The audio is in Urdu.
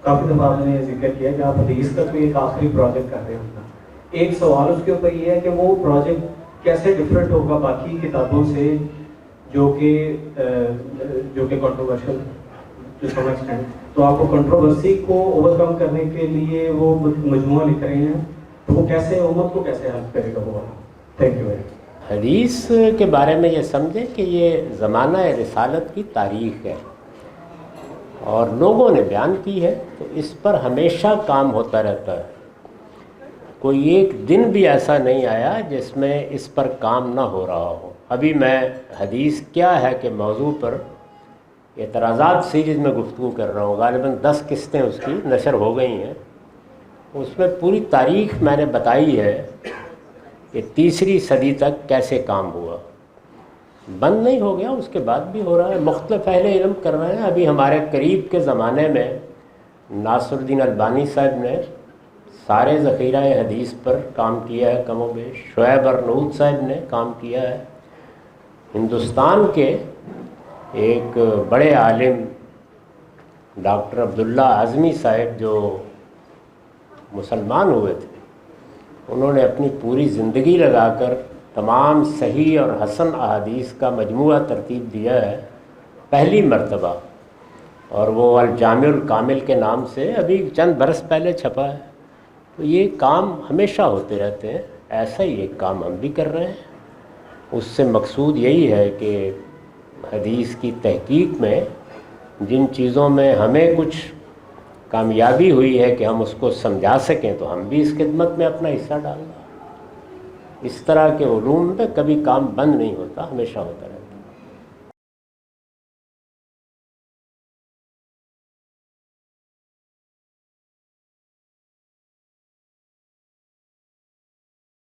کافی دفعہ آپ نے ذکر کیا کہ آپ حدیث کا کوئی ایک آخری پروجیکٹ کر رہے ہوتا. ایک سوال اس کے اوپر یہ ہے کہ وہ پروجیکٹ کیسے ڈفرینٹ ہوگا باقی کتابوں سے جو کہ کنٹروورشل ٹو سم ایکسٹینٹ. تو آپ کو کنٹروورسی کو اوور کم کرنے کے لیے وہ مجموعہ لکھ رہے ہیں, تو وہ کیسے امت کو کیسے ہیلپ کرے گا وہ؟ Thank you very much. حدیث کے بارے میں یہ سمجھیں کہ یہ زمانہ رسالت کی تاریخ ہے اور لوگوں نے بیان کی ہے, تو اس پر ہمیشہ کام ہوتا رہتا ہے. کوئی ایک دن بھی ایسا نہیں آیا جس میں اس پر کام نہ ہو رہا ہو. ابھی میں حدیث کیا ہے کہ موضوع پر اعتراضات سیریز میں گفتگو کر رہا ہوں. غالباً 10 قسطیں اس کی نشر ہو گئی ہیں. اس میں پوری تاریخ میں نے بتائی ہے کہ تیسری صدی تک کیسے کام ہوا. بند نہیں ہو گیا, اس کے بعد بھی ہو رہا ہے. مختلف اہل علم کر رہے ہیں. ابھی ہمارے قریب کے زمانے میں ناصر الدین البانی صاحب نے سارے ذخیرہ حدیث پر کام کیا ہے کم و بیش. شعیب ارناؤوط صاحب نے کام کیا ہے. ہندوستان کے ایک بڑے عالم ڈاکٹر عبداللہ اعظمی صاحب جو مسلمان ہوئے تھے, انہوں نے اپنی پوری زندگی لگا کر تمام صحیح اور حسن احادیث کا مجموعہ ترتیب دیا ہے پہلی مرتبہ, اور وہ الجامع الکامل کے نام سے ابھی چند برس پہلے چھپا ہے. تو یہ کام ہمیشہ ہوتے رہتے ہیں. ایسا ہی ایک کام ہم بھی کر رہے ہیں. اس سے مقصود یہی ہے کہ حدیث کی تحقیق میں جن چیزوں میں ہمیں کچھ کامیابی ہوئی ہے کہ ہم اس کو سمجھا سکیں, تو ہم بھی اس خدمت میں اپنا حصہ ڈال دیں. اس طرح کے علوم میں کبھی کام بند نہیں ہوتا, ہمیشہ ہوتا رہتا ہے.